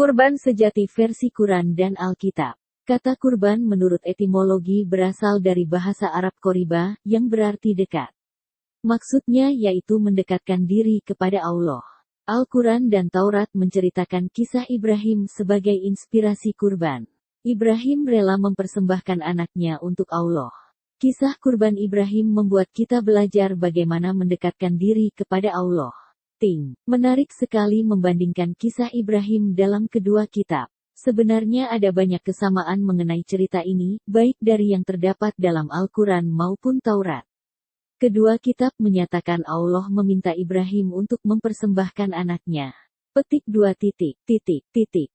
Kurban sejati versi Quran dan Alkitab. Kata kurban menurut etimologi berasal dari bahasa Arab qoriba, yang berarti dekat. Maksudnya yaitu mendekatkan diri kepada Allah. Al-Quran dan Taurat menceritakan kisah Ibrahim sebagai inspirasi kurban. Ibrahim rela mempersembahkan anaknya untuk Allah. Kisah kurban Ibrahim membuat kita belajar bagaimana mendekatkan diri kepada Allah. Menarik sekali membandingkan kisah Ibrahim dalam kedua kitab. Sebenarnya ada banyak kesamaan mengenai cerita ini, baik dari yang terdapat dalam Al-Quran maupun Taurat. Kedua kitab menyatakan Allah meminta Ibrahim untuk mempersembahkan anaknya. Petik 2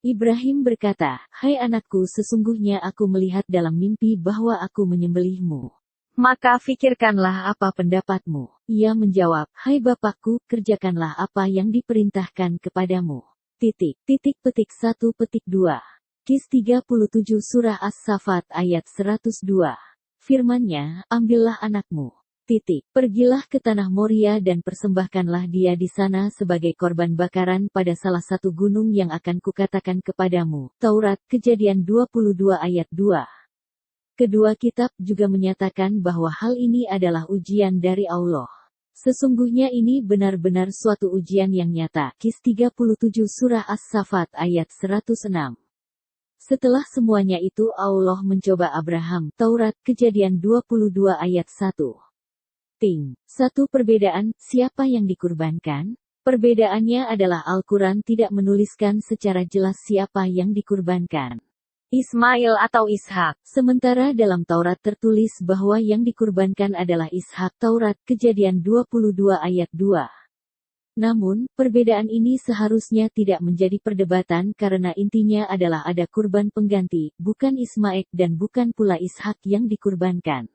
Ibrahim berkata, "Hai anakku, sesungguhnya aku melihat dalam mimpi bahwa aku menyembelihmu. Maka fikirkanlah apa pendapatmu." Ia menjawab, "Hai bapakku, kerjakanlah apa yang diperintahkan kepadamu." Petik 1-2. Kis 37 Surah As-Saffat ayat 102. Firman-Nya, "Ambillah anakmu. Pergilah ke tanah Moria dan persembahkanlah dia di sana sebagai korban bakaran pada salah satu gunung yang akan kukatakan kepadamu." Taurat, Kejadian 22 ayat 2. Kedua kitab juga menyatakan bahwa hal ini adalah ujian dari Allah. Sesungguhnya ini benar-benar suatu ujian yang nyata. Kis 37 Surah As-Saffat ayat 106. Setelah semuanya itu Allah mencoba Abraham. Taurat, Kejadian 22 ayat 1. Satu perbedaan, siapa yang dikurbankan? Perbedaannya adalah Al-Quran tidak menuliskan secara jelas siapa yang dikurbankan. Ismail atau Ishak. Sementara dalam Taurat tertulis bahwa yang dikurbankan adalah Ishak. Taurat, Kejadian 22 ayat 2. Namun, perbedaan ini seharusnya tidak menjadi perdebatan karena intinya adalah ada kurban pengganti, bukan Ismail dan bukan pula Ishak yang dikurbankan.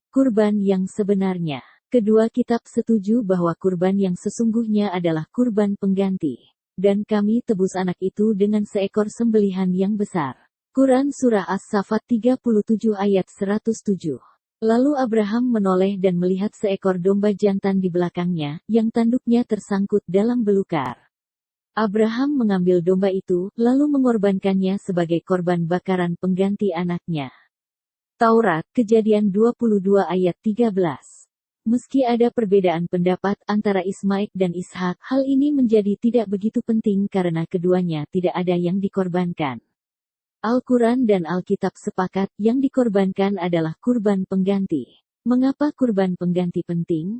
Kurban yang sebenarnya. Kedua kitab setuju bahwa kurban yang sesungguhnya adalah kurban pengganti. Dan kami tebus anak itu dengan seekor sembelihan yang besar. Quran Surah As-Saffat 37 ayat 107. Lalu Abraham menoleh dan melihat seekor domba jantan di belakangnya, yang tanduknya tersangkut dalam belukar. Abraham mengambil domba itu, lalu mengorbankannya sebagai korban bakaran pengganti anaknya. Taurat, Kejadian 22 ayat 13. Meski ada perbedaan pendapat antara Ismail dan Ishak, hal ini menjadi tidak begitu penting karena keduanya tidak ada yang dikorbankan. Al-Quran dan Alkitab sepakat, yang dikorbankan adalah kurban pengganti. Mengapa kurban pengganti penting?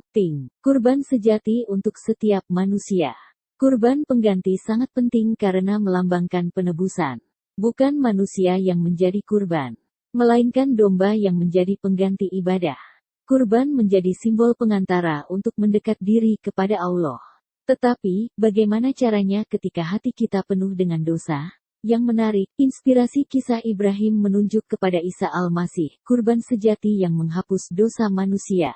Kurban sejati untuk setiap manusia. Kurban pengganti sangat penting karena melambangkan penebusan. Bukan manusia yang menjadi kurban, melainkan domba yang menjadi pengganti ibadah. Kurban menjadi simbol pengantara untuk mendekat diri kepada Allah. Tetapi, bagaimana caranya ketika hati kita penuh dengan dosa? Yang menarik, inspirasi kisah Ibrahim menunjuk kepada Isa Al-Masih, kurban sejati yang menghapus dosa manusia.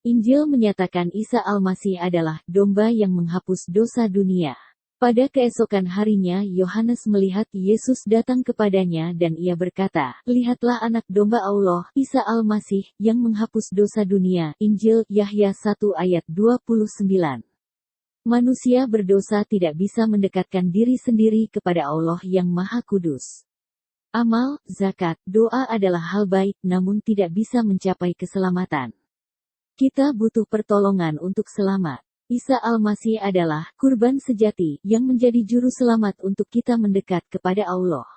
Injil menyatakan Isa Al-Masih adalah domba yang menghapus dosa dunia. Pada keesokan harinya Yohanes melihat Yesus datang kepadanya dan ia berkata, "Lihatlah anak domba Allah, Isa Al-Masih, yang menghapus dosa dunia." Injil Yahya 1 ayat 29. Manusia berdosa tidak bisa mendekatkan diri sendiri kepada Allah yang Maha Kudus. Amal, zakat, doa adalah hal baik namun tidak bisa mencapai keselamatan. Kita butuh pertolongan untuk selamat. Isa Al-Masih adalah kurban sejati yang menjadi juru selamat untuk kita mendekat kepada Allah.